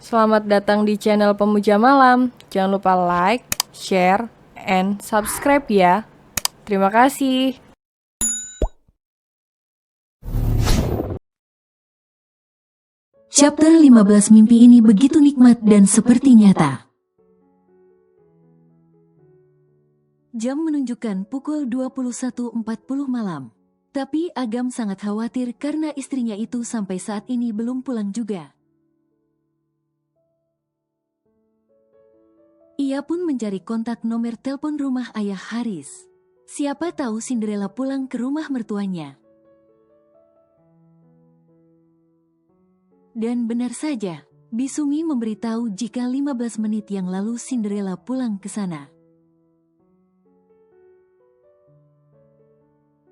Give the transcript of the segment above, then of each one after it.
Selamat datang di channel Pemuja Malam. Jangan lupa like, share, and subscribe ya. Terima kasih. Chapter 15 mimpi ini begitu nikmat dan seperti nyata. Jam menunjukkan pukul 21.40 malam. Tapi Agam sangat khawatir karena istrinya itu sampai saat ini belum pulang juga. Ia pun mencari kontak nomor telepon rumah ayah Haris. Siapa tahu Cinderella pulang ke rumah mertuanya. Dan benar saja, Bisumi memberitahu jika 15 menit yang lalu Cinderella pulang ke sana.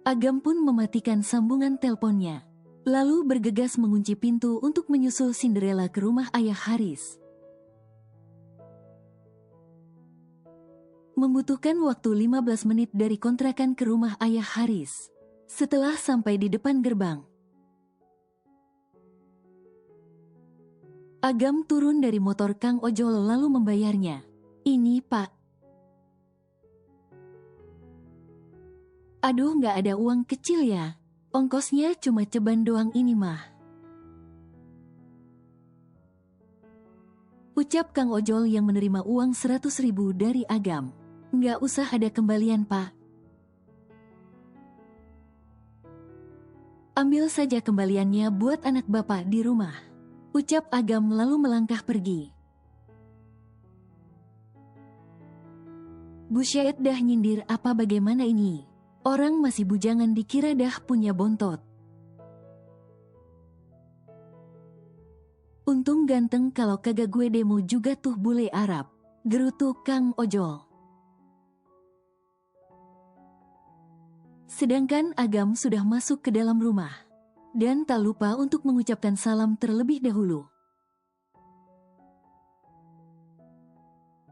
Agam pun mematikan sambungan teleponnya, lalu bergegas mengunci pintu untuk menyusul Cinderella ke rumah ayah Haris. Membutuhkan waktu 15 menit dari kontrakan ke rumah ayah Haris. Setelah sampai di depan gerbang, Agam turun dari motor Kang Ojol lalu membayarnya. "Ini, Pak." "Aduh, nggak ada uang kecil ya. Ongkosnya cuma ceban doang ini mah." Ucap Kang Ojol yang menerima uang 100.000 dari Agam. "Nggak usah ada kembalian, Pak. Ambil saja kembaliannya buat anak Bapak di rumah." Ucap Agam lalu melangkah pergi. Bu Syed dah nyindir apa bagaimana ini? Orang masih bujangan dikira dah punya bontot. Untung ganteng kalau kagak gue demo juga tuh bule Arab. Gerutu Kang Ojol. Sedangkan Agam sudah masuk ke dalam rumah. Dan tak lupa untuk mengucapkan salam terlebih dahulu.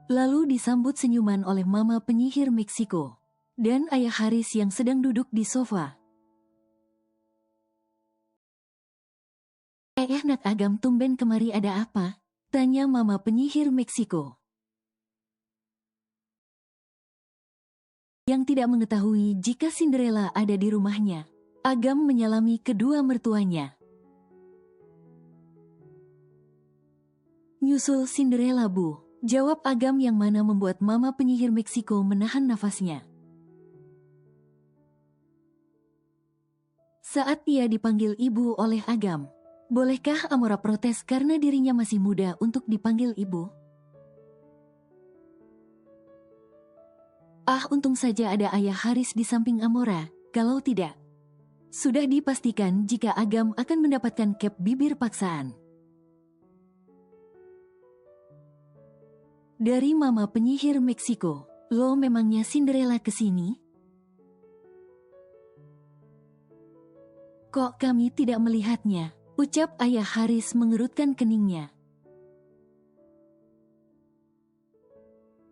Lalu disambut senyuman oleh mama penyihir Meksiko. Dan ayah Haris yang sedang duduk di sofa. Nak Agam, tumben kemari ada apa?" tanya mama penyihir Meksiko. Yang tidak mengetahui jika Cinderella ada di rumahnya. Agam menyalami kedua mertuanya. "Nyusul Cinderella, Bu," jawab Agam yang mana membuat mama penyihir Meksiko menahan nafasnya. Saat ia dipanggil ibu oleh Agam, bolehkah Amora protes karena dirinya masih muda untuk dipanggil ibu? Untung saja ada ayah Haris di samping Amora, kalau tidak, sudah dipastikan jika Agam akan mendapatkan cap bibir paksaan. Dari mama penyihir Meksiko, "Lo memangnya Cinderella kesini? Kok kami tidak melihatnya?" ucap ayah Haris mengerutkan keningnya.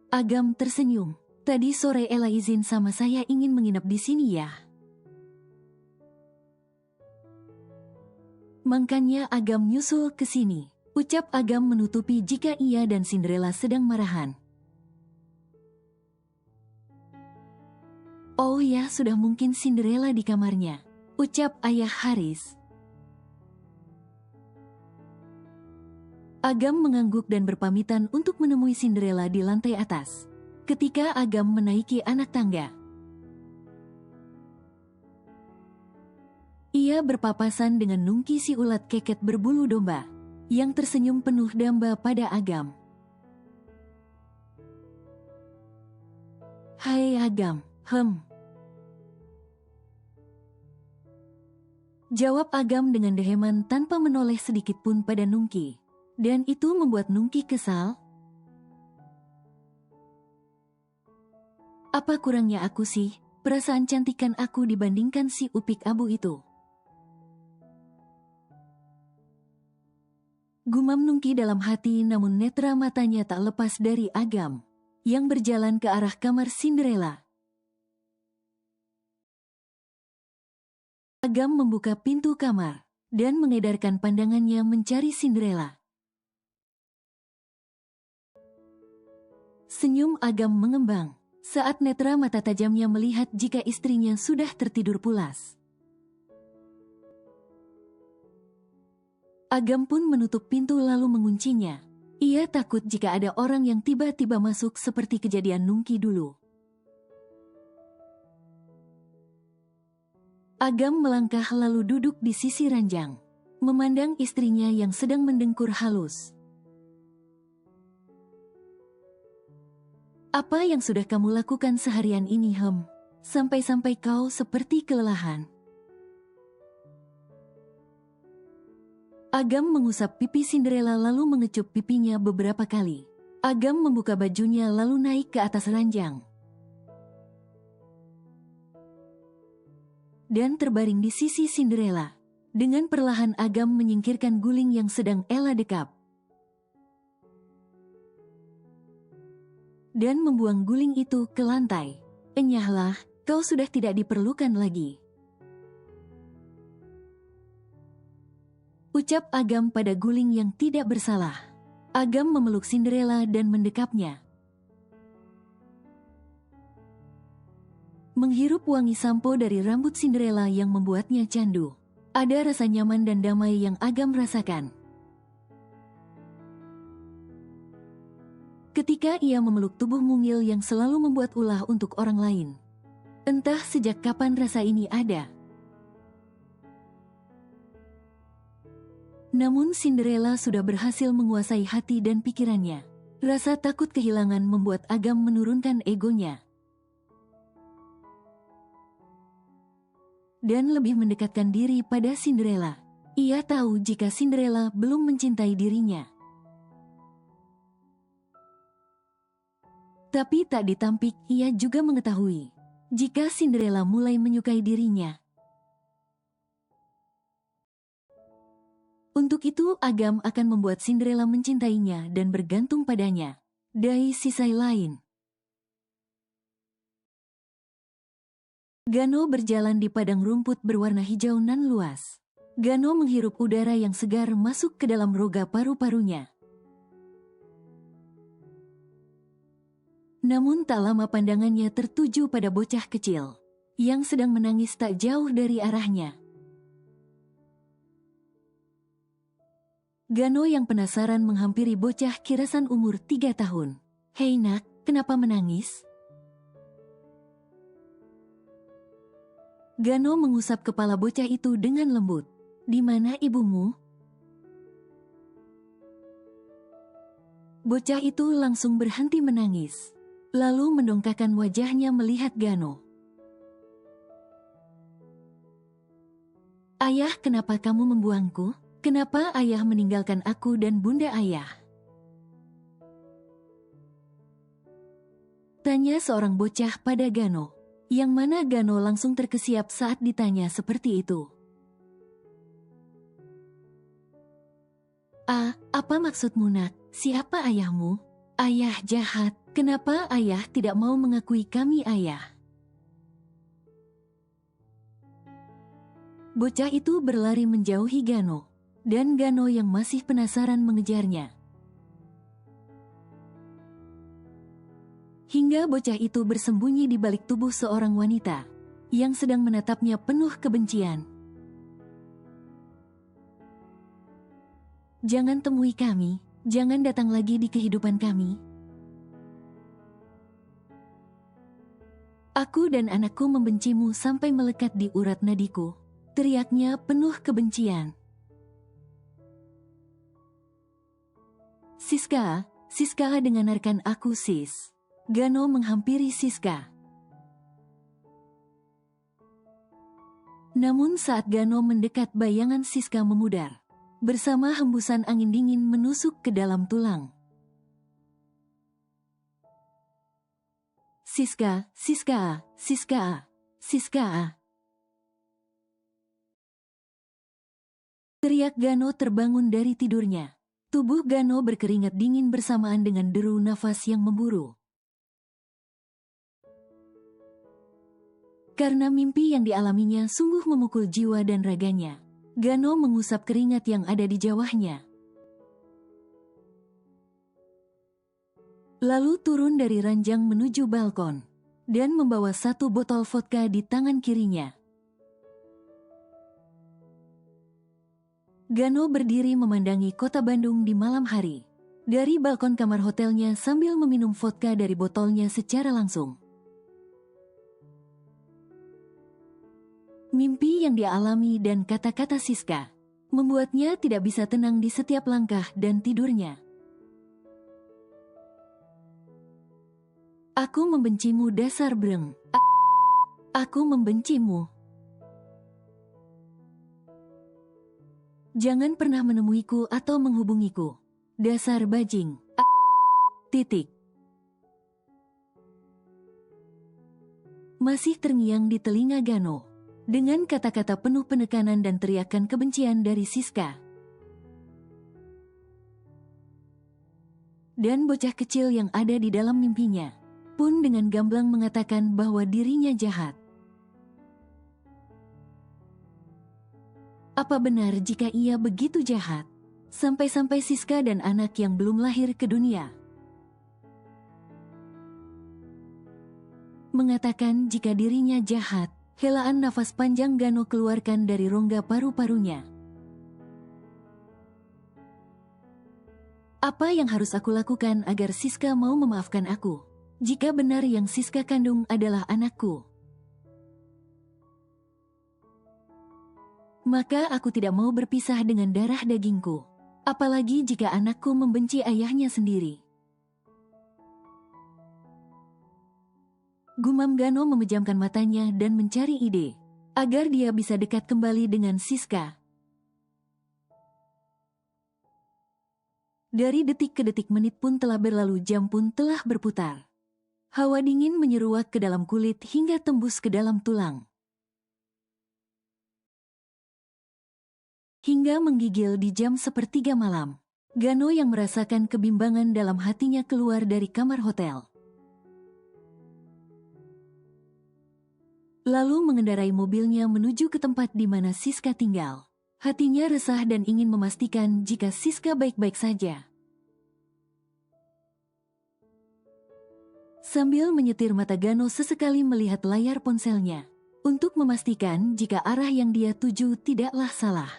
Agam tersenyum. "Tadi sore Ella izin sama saya ingin menginap di sini ya. Makanya Agam nyusul ke sini," ucap Agam menutupi jika ia dan Cinderella sedang marahan. "Oh ya, sudah mungkin Cinderella di kamarnya," ucap ayah Haris. Agam mengangguk dan berpamitan untuk menemui Cinderella di lantai atas. Ketika Agam menaiki anak tangga, ia berpapasan dengan Nungki si ulat keket berbulu domba, yang tersenyum penuh damba pada Agam. "Hai Agam." Jawab Agam dengan deheman tanpa menoleh sedikit pun pada Nungki. Dan itu membuat Nungki kesal. "Apa kurangnya aku sih? Perasaan cantikan aku dibandingkan si upik abu itu." Gumam Nungki dalam hati, namun netra matanya tak lepas dari Agam yang berjalan ke arah kamar Cinderella. Agam membuka pintu kamar dan mengedarkan pandangannya mencari Cinderella. Senyum Agam mengembang saat netra mata tajamnya melihat jika istrinya sudah tertidur pulas. Agam pun menutup pintu lalu menguncinya. Ia takut jika ada orang yang tiba-tiba masuk seperti kejadian Nungki dulu. Agam melangkah lalu duduk di sisi ranjang, memandang istrinya yang sedang mendengkur halus. Apa yang sudah kamu lakukan seharian ini, Hem? Sampai-sampai kau seperti kelelahan. Agam mengusap pipi Cinderella lalu mengecup pipinya beberapa kali. Agam membuka bajunya lalu naik ke atas ranjang. Dan terbaring di sisi Cinderella. Dengan perlahan Agam menyingkirkan guling yang sedang Ella dekap. Dan membuang guling itu ke lantai. Enyahlah, kau sudah tidak diperlukan lagi. Ucap Agam pada guling yang tidak bersalah. Agam memeluk Cinderella dan mendekapnya. Menghirup wangi sampo dari rambut Cinderella yang membuatnya candu. Ada rasa nyaman dan damai yang Agam rasakan. Ketika ia memeluk tubuh mungil yang selalu membuat ulah untuk orang lain. Entah sejak kapan rasa ini ada. Namun Cinderella sudah berhasil menguasai hati dan pikirannya. Rasa takut kehilangan membuat Agam menurunkan egonya. Dan lebih mendekatkan diri pada Cinderella. Ia tahu jika Cinderella belum mencintai dirinya. Tapi tak ditampik, ia juga mengetahui jika Cinderella mulai menyukai dirinya. Untuk itu Agam akan membuat Cinderella mencintainya dan bergantung padanya. Dari sisi lain, Gano berjalan di padang rumput berwarna hijau nan luas. Gano menghirup udara yang segar masuk ke dalam rongga paru-parunya. Namun tak lama pandangannya tertuju pada bocah kecil yang sedang menangis tak jauh dari arahnya. Gano yang penasaran menghampiri bocah kirasan umur 3 tahun. "Hei nak, kenapa menangis?" Gano mengusap kepala bocah itu dengan lembut. "Di mana ibumu?" Bocah itu langsung berhenti menangis. Lalu mendongakkan wajahnya melihat Gano. "Ayah, kenapa kamu membuangku? Kenapa ayah meninggalkan aku dan bunda ayah?" Tanya seorang bocah pada Gano. Yang mana Gano langsung terkesiap saat ditanya seperti itu. Apa maksudmu nak? Siapa ayahmu?" "Ayah jahat. Kenapa ayah tidak mau mengakui kami ayah?" Bocah itu berlari menjauhi Gano, dan Gano yang masih penasaran mengejarnya. Hingga bocah itu bersembunyi di balik tubuh seorang wanita, yang sedang menatapnya penuh kebencian. "Jangan temui kami, jangan datang lagi di kehidupan kami. Aku dan anakku membencimu sampai melekat di urat nadiku," teriaknya penuh kebencian. "Siska, Siska, dengarkan aku sis." Gano menghampiri Siska. Namun saat Gano mendekat, bayangan Siska memudar. Bersama hembusan angin dingin menusuk ke dalam tulang. "Siska, Siska, Siska, Siska." Teriak Gano terbangun dari tidurnya. Tubuh Gano berkeringat dingin bersamaan dengan deru nafas yang memburu. Karena mimpi yang dialaminya sungguh memukul jiwa dan raganya, Gano mengusap keringat yang ada di jawahnya. lalu turun dari ranjang menuju balkon, dan membawa satu botol vodka di tangan kirinya. Gano berdiri memandangi kota Bandung di malam hari dari balkon kamar hotelnya sambil meminum vodka dari botolnya secara langsung. Mimpi yang dia alami dan kata-kata Siska membuatnya tidak bisa tenang di setiap langkah dan tidurnya. Aku membencimu dasar breng. Aku membencimu. Jangan pernah menemuiku atau menghubungiku. Dasar bajing. Titik. Masih terngiang di telinga Gano dengan kata-kata penuh penekanan dan teriakan kebencian dari Siska. Dan bocah kecil yang ada di dalam mimpinya pun dengan gamblang mengatakan bahwa dirinya jahat. Apa benar jika ia begitu jahat? Sampai-sampai Siska dan anak yang belum lahir ke dunia mengatakan jika dirinya jahat. Helaan nafas panjang Gano keluarkan dari rongga paru-parunya. Apa yang harus aku lakukan agar Siska mau memaafkan aku? Jika benar yang Siska kandung adalah anakku, maka aku tidak mau berpisah dengan darah dagingku. Apalagi jika anakku membenci ayahnya sendiri. Gumam Gano memejamkan matanya dan mencari ide agar dia bisa dekat kembali dengan Siska. Dari detik ke detik, menit pun telah berlalu, jam pun telah berputar. Hawa dingin menyeruak ke dalam kulit hingga tembus ke dalam tulang. Hingga menggigil di jam 1:03 malam. Gano yang merasakan kebimbangan dalam hatinya keluar dari kamar hotel. Lalu mengendarai mobilnya menuju ke tempat di mana Siska tinggal. Hatinya resah dan ingin memastikan jika Siska baik-baik saja. Sambil menyetir, mata Gano sesekali melihat layar ponselnya untuk memastikan jika arah yang dia tuju tidaklah salah.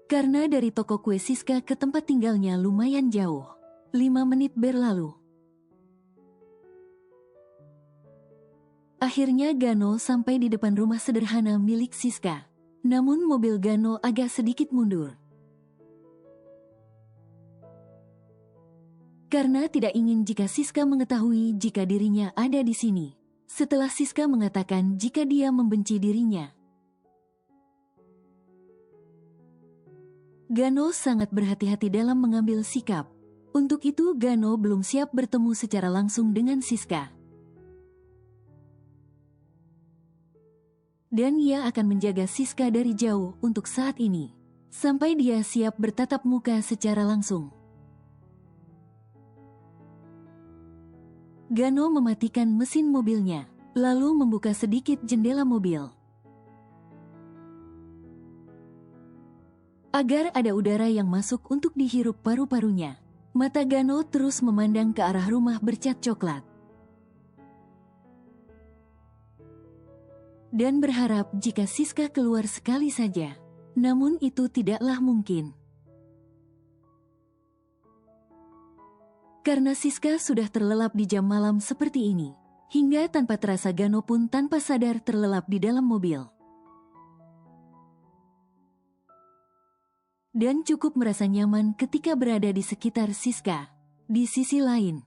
Karena dari toko kue Siska ke tempat tinggalnya lumayan jauh. 5 menit berlalu. Akhirnya Gano sampai di depan rumah sederhana milik Siska. Namun mobil Gano agak sedikit mundur. Karena tidak ingin jika Siska mengetahui jika dirinya ada di sini. Setelah Siska mengatakan jika dia membenci dirinya. Gano sangat berhati-hati dalam mengambil sikap. Untuk itu Gano belum siap bertemu secara langsung dengan Siska. Dan ia akan menjaga Siska dari jauh untuk saat ini. Sampai dia siap bertatap muka secara langsung. Gano mematikan mesin mobilnya, lalu membuka sedikit jendela mobil. Agar ada udara yang masuk untuk dihirup paru-parunya. Mata Gano terus memandang ke arah rumah bercat coklat. Dan berharap jika Siska keluar sekali saja. Namun itu tidaklah mungkin. Karena Siska sudah terlelap di jam malam seperti ini. Hingga tanpa terasa Gano pun tanpa sadar terlelap di dalam mobil. Dan cukup merasa nyaman ketika berada di sekitar Siska. Di sisi lain,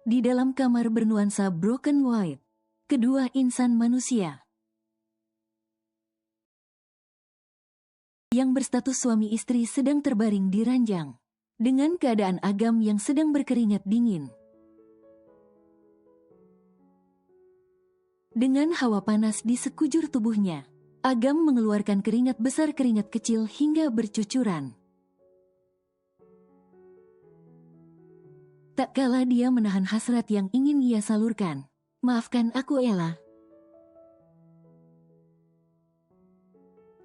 di dalam kamar bernuansa broken white, kedua insan manusia yang berstatus suami istri sedang terbaring di ranjang, dengan keadaan Agam yang sedang berkeringat dingin. Dengan hawa panas di sekujur tubuhnya, Agam mengeluarkan keringat besar keringat kecil hingga bercucuran. Tak kala dia menahan hasrat yang ingin ia salurkan. Maafkan aku, Ella.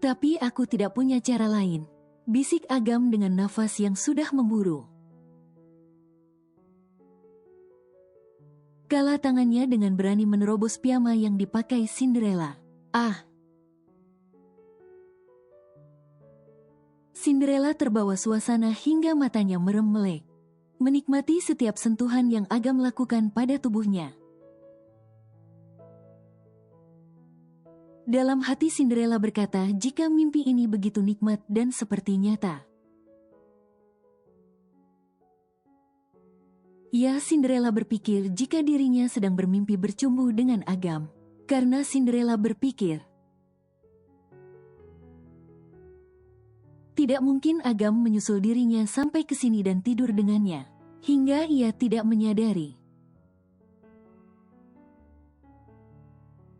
Tapi aku tidak punya cara lain, bisik Agam dengan nafas yang sudah memburu. Kala tangannya dengan berani menerobos piyama yang dipakai Cinderella. Ah! Cinderella terbawa suasana hingga matanya merem melek, menikmati setiap sentuhan yang Agam lakukan pada tubuhnya. Dalam hati Cinderella berkata jika mimpi ini begitu nikmat dan seperti nyata. Ya, Cinderella berpikir jika dirinya sedang bermimpi bercumbu dengan Agam. Karena Cinderella berpikir, tidak mungkin Agam menyusul dirinya sampai ke sini dan tidur dengannya, hingga ia tidak menyadari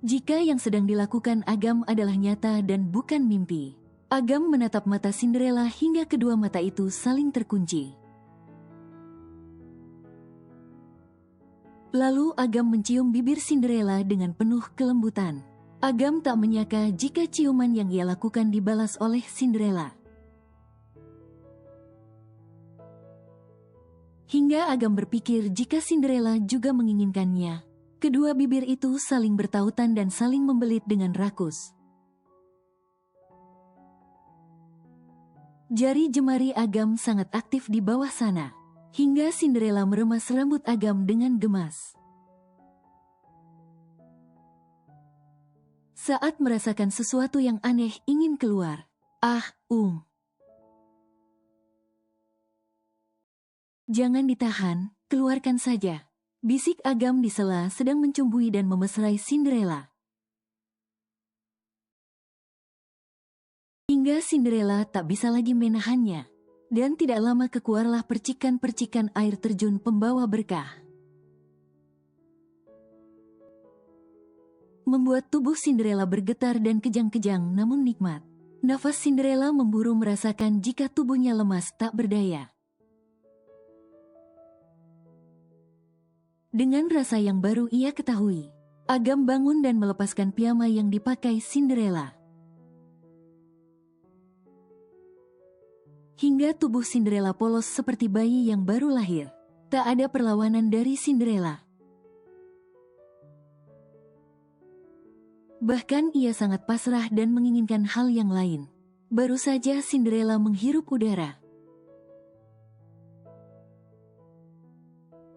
jika yang sedang dilakukan Agam adalah nyata dan bukan mimpi. Agam menatap mata Cinderella hingga kedua mata itu saling terkunci. Lalu Agam mencium bibir Cinderella dengan penuh kelembutan. Agam tak menyangka jika ciuman yang ia lakukan dibalas oleh Cinderella. Hingga Agam berpikir jika Cinderella juga menginginkannya. Kedua bibir itu saling bertautan dan saling membelit dengan rakus. Jari jemari Agam sangat aktif di bawah sana, hingga Cinderella meremas rambut Agam dengan gemas. Saat merasakan sesuatu yang aneh ingin keluar. Jangan ditahan, keluarkan saja, bisik Agam di sela sedang mencumbui dan memesrai Cinderella. Hingga Cinderella tak bisa lagi menahannya, dan tidak lama keluarlah percikan-percikan air terjun pembawa berkah. Membuat tubuh Cinderella bergetar dan kejang-kejang namun nikmat. Nafas Cinderella memburu merasakan jika tubuhnya lemas tak berdaya. Dengan rasa yang baru ia ketahui, Agam bangun dan melepaskan piyama yang dipakai Cinderella. Hingga tubuh Cinderella polos seperti bayi yang baru lahir. Tak ada perlawanan dari Cinderella. Bahkan ia sangat pasrah dan menginginkan hal yang lain. Baru saja Cinderella menghirup udara.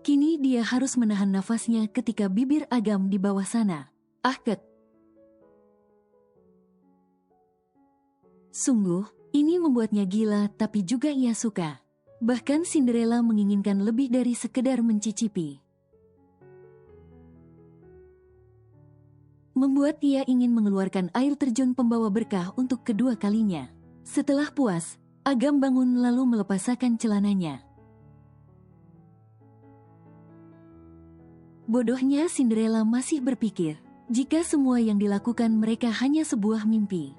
Kini dia harus menahan nafasnya ketika bibir Agam di bawah sana. Sungguh, ini membuatnya gila tapi juga ia suka. Bahkan Cinderella menginginkan lebih dari sekedar mencicipi. Membuat ia ingin mengeluarkan air terjun pembawa berkah untuk kedua kalinya. Setelah puas, Agam bangun lalu melepaskan celananya. Bodohnya Cinderella masih berpikir, jika semua yang dilakukan mereka hanya sebuah mimpi.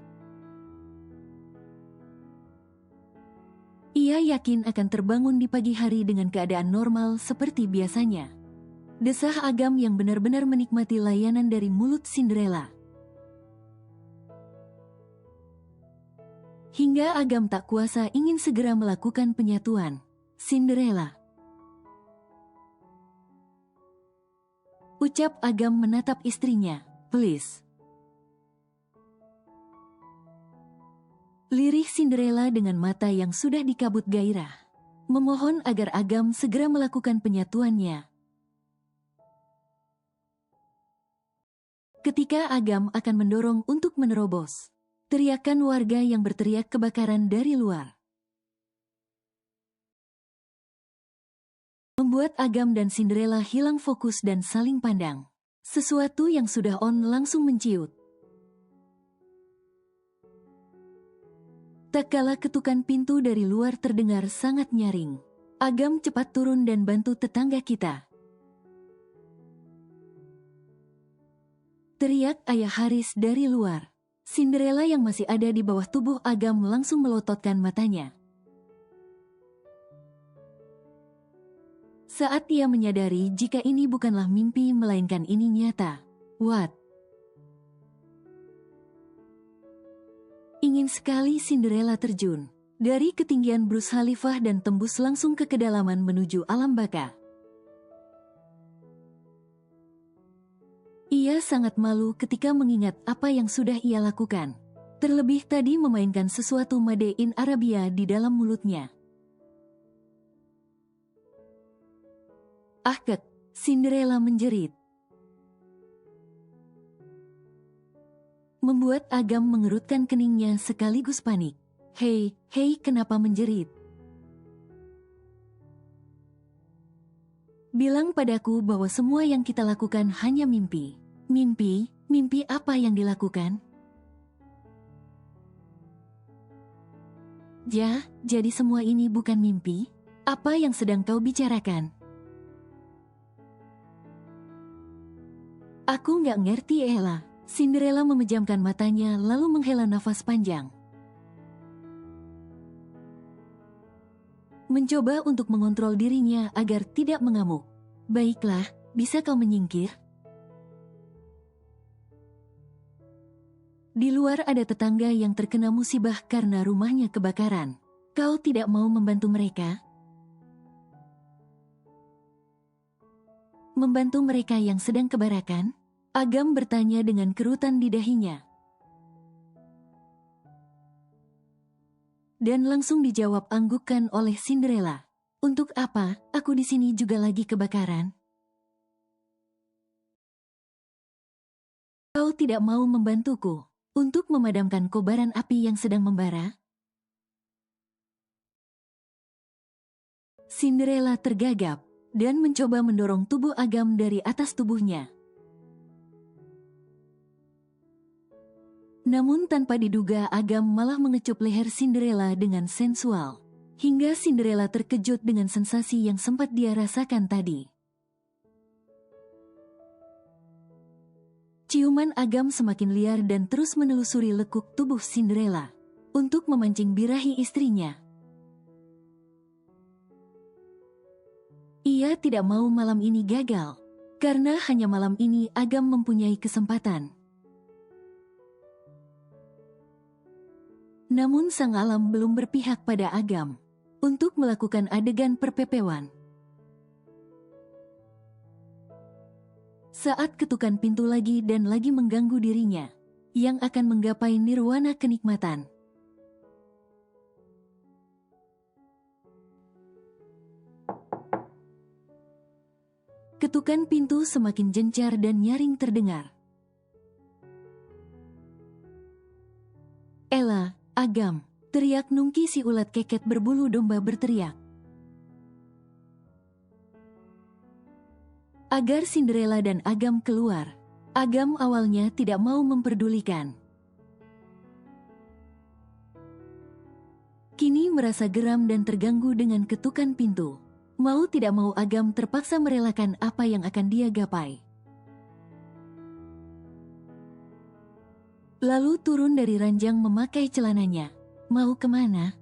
Ia yakin akan terbangun di pagi hari dengan keadaan normal seperti biasanya. Desah Agam yang benar-benar menikmati layanan dari mulut Cinderella. Hingga Agam tak kuasa ingin segera melakukan penyatuan. Cinderella, ucap Agam menatap istrinya, please. Lirih Cinderella dengan mata yang sudah dikabut gairah, memohon agar Agam segera melakukan penyatuannya. Ketika Agam akan mendorong untuk menerobos, teriakan warga yang berteriak kebakaran dari luar membuat Agam dan Cinderella hilang fokus dan saling pandang. Sesuatu yang sudah on langsung menciut. Tak kala ketukan pintu dari luar terdengar sangat nyaring. Agam cepat turun dan bantu tetangga kita. Teriak ayah Haris dari luar. Cinderella yang masih ada di bawah tubuh Agam langsung melototkan matanya. Saat ia menyadari jika ini bukanlah mimpi melainkan ini nyata. What? Ingin sekali Cinderella terjun dari ketinggian Burj Khalifah dan tembus langsung ke kedalaman menuju alam baka. Ia sangat malu ketika mengingat apa yang sudah ia lakukan. Terlebih tadi memainkan sesuatu Made in Arabia di dalam mulutnya. "Kek," Cinderella menjerit. Membuat Agam mengerutkan keningnya sekaligus panik. Hei, kenapa menjerit? Bilang padaku bahwa semua yang kita lakukan hanya mimpi. Mimpi apa yang dilakukan? Jadi semua ini bukan mimpi? Apa yang sedang kau bicarakan? Aku nggak ngerti, Ella. Cinderella memejamkan matanya lalu menghela nafas panjang. Mencoba untuk mengontrol dirinya agar tidak mengamuk. Baiklah, bisa kau menyingkir? Di luar ada tetangga yang terkena musibah karena rumahnya kebakaran. Kau tidak mau membantu mereka? Membantu mereka yang sedang kebarakan? Agam bertanya dengan kerutan di dahinya. Dan langsung dijawab anggukan oleh Cinderella. Untuk apa? Aku di sini juga lagi kebakaran. Kau tidak mau membantuku untuk memadamkan kobaran api yang sedang membara? Cinderella tergagap dan mencoba mendorong tubuh Agam dari atas tubuhnya. Namun tanpa diduga Agam malah mengecup leher Cinderella dengan sensual. Hingga Cinderella terkejut dengan sensasi yang sempat dia rasakan tadi. Ciuman Agam semakin liar dan terus menelusuri lekuk tubuh Cinderella untuk memancing birahi istrinya. Ia tidak mau malam ini gagal, karena hanya malam ini Agam mempunyai kesempatan. Namun sang alam belum berpihak pada Agam untuk melakukan adegan perpepewan. Saat ketukan pintu lagi dan lagi mengganggu dirinya, yang akan menggapai nirwana kenikmatan. Ketukan pintu semakin gencar dan nyaring terdengar. Ella, Agam, teriak Nungki si ulat keket berbulu domba berteriak. Agar Cinderella dan Agam keluar. Agam awalnya tidak mau memperdulikan. Kini merasa geram dan terganggu dengan ketukan pintu. Mau tidak mau Agam terpaksa merelakan apa yang akan dia gapai. Lalu turun dari ranjang memakai celananya. Mau kemana?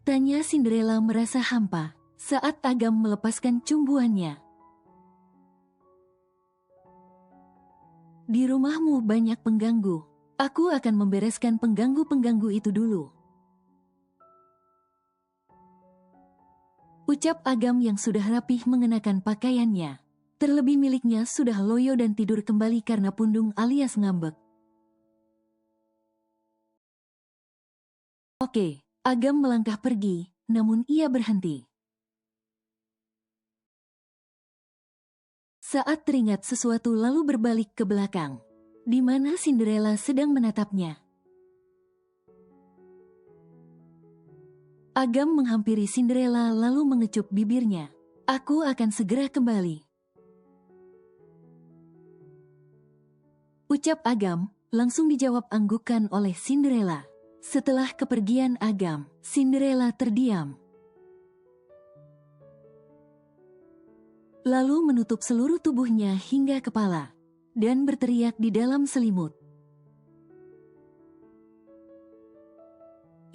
Tanya Cinderella merasa hampa saat Agam melepaskan cumbuannya. Di rumahmu banyak pengganggu. Aku akan membereskan pengganggu-pengganggu itu dulu. Ucap Agam yang sudah rapih mengenakan pakaiannya. Terlebih miliknya sudah loyo dan tidur kembali karena pundung alias ngambek. Oke, Agam melangkah pergi, namun ia berhenti. Saat teringat sesuatu lalu berbalik ke belakang, di mana Cinderella sedang menatapnya. Agam menghampiri Cinderella lalu mengecup bibirnya. Aku akan segera kembali. Ucap Agam, langsung dijawab anggukan oleh Cinderella. Setelah kepergian Agam, Cinderella terdiam. Lalu menutup seluruh tubuhnya hingga kepala, dan berteriak di dalam selimut.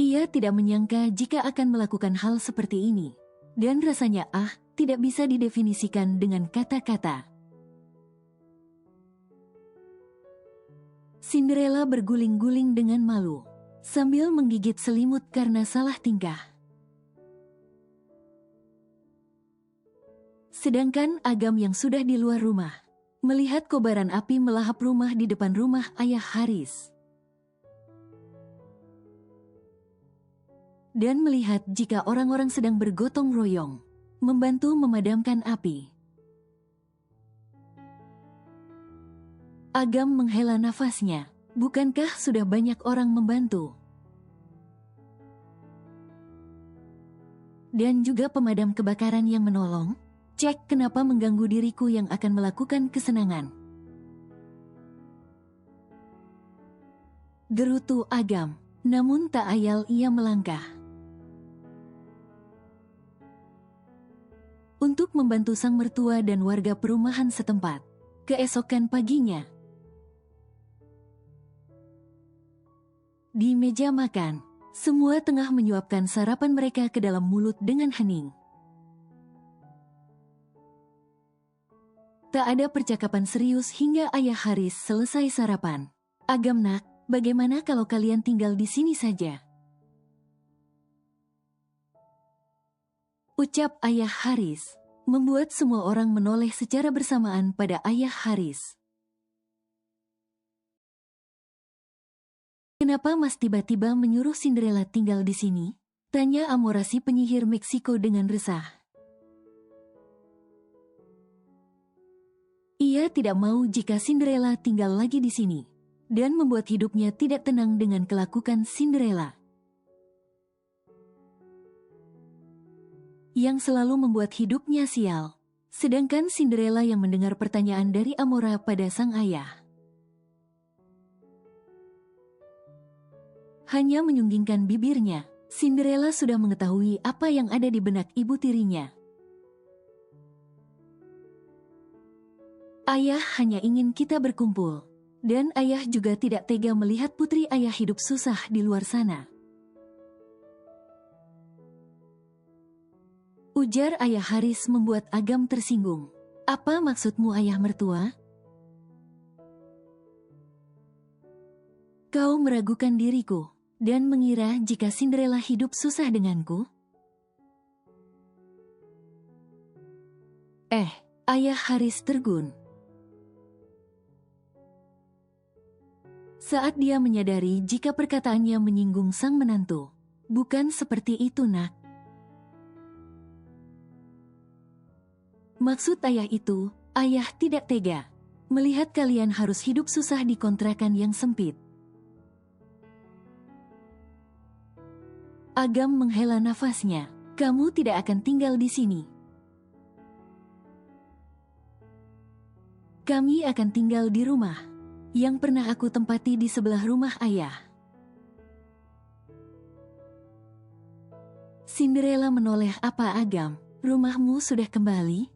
Ia tidak menyangka jika akan melakukan hal seperti ini, dan rasanya tidak bisa didefinisikan dengan kata-kata. Cinderella berguling-guling dengan malu, sambil menggigit selimut karena salah tingkah. Sedangkan Agam yang sudah di luar rumah, melihat kobaran api melahap rumah di depan rumah ayah Haris. Dan melihat jika orang-orang sedang bergotong royong, membantu memadamkan api. Agam menghela nafasnya. Bukankah sudah banyak orang membantu? Dan juga pemadam kebakaran yang menolong? Cek kenapa mengganggu diriku yang akan melakukan kesenangan. Gerutu Agam, namun tak ayal ia melangkah. Untuk membantu sang mertua dan warga perumahan setempat. Keesokan paginya, di meja makan, semua tengah menyuapkan sarapan mereka ke dalam mulut dengan hening. Tak ada percakapan serius hingga ayah Haris selesai sarapan. Agam nak, bagaimana kalau kalian tinggal di sini saja? Ucap ayah Haris, membuat semua orang menoleh secara bersamaan pada ayah Haris. Kenapa Mas tiba-tiba menyuruh Cinderella tinggal di sini? Tanya Amora si penyihir Meksiko dengan resah. Ia tidak mau jika Cinderella tinggal lagi di sini, dan membuat hidupnya tidak tenang dengan kelakuan Cinderella. Yang selalu membuat hidupnya sial, sedangkan Cinderella yang mendengar pertanyaan dari Amora pada sang ayah. Hanya menyunggingkan bibirnya, Cinderella sudah mengetahui apa yang ada di benak ibu tirinya. Ayah hanya ingin kita berkumpul, dan ayah juga tidak tega melihat putri ayah hidup susah di luar sana. Ujar ayah Haris membuat Agam tersinggung. Apa maksudmu ayah mertua? Kau meragukan diriku dan mengira jika Cinderella hidup susah denganku? Ayah Haris tergun. Saat dia menyadari jika perkataannya menyinggung sang menantu. Bukan seperti itu nak. Maksud ayah itu, ayah tidak tega melihat kalian harus hidup susah di kontrakan yang sempit. Agam menghela nafasnya. Kamu tidak akan tinggal di sini. Kami akan tinggal di rumah yang pernah aku tempati di sebelah rumah ayah. Cinderella menoleh. Apa Agam? Rumahmu sudah kembali?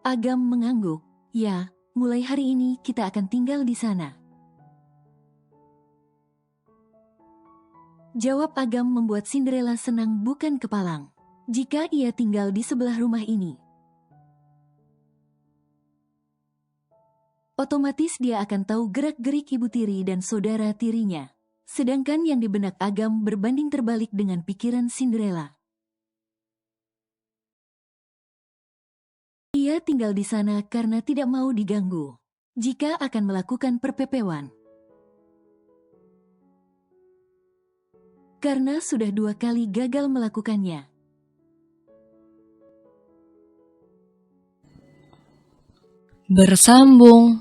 Agam mengangguk. Ya, mulai hari ini kita akan tinggal di sana. Jawab Agam membuat Cinderella senang bukan kepalang. Jika ia tinggal di sebelah rumah ini, otomatis dia akan tahu gerak-gerik ibu tiri dan saudara tirinya. Sedangkan yang di benak Agam berbanding terbalik dengan pikiran Cinderella. Ia tinggal di sana karena tidak mau diganggu jika akan melakukan perpepewan. Karena sudah 2 kali gagal melakukannya. Bersambung.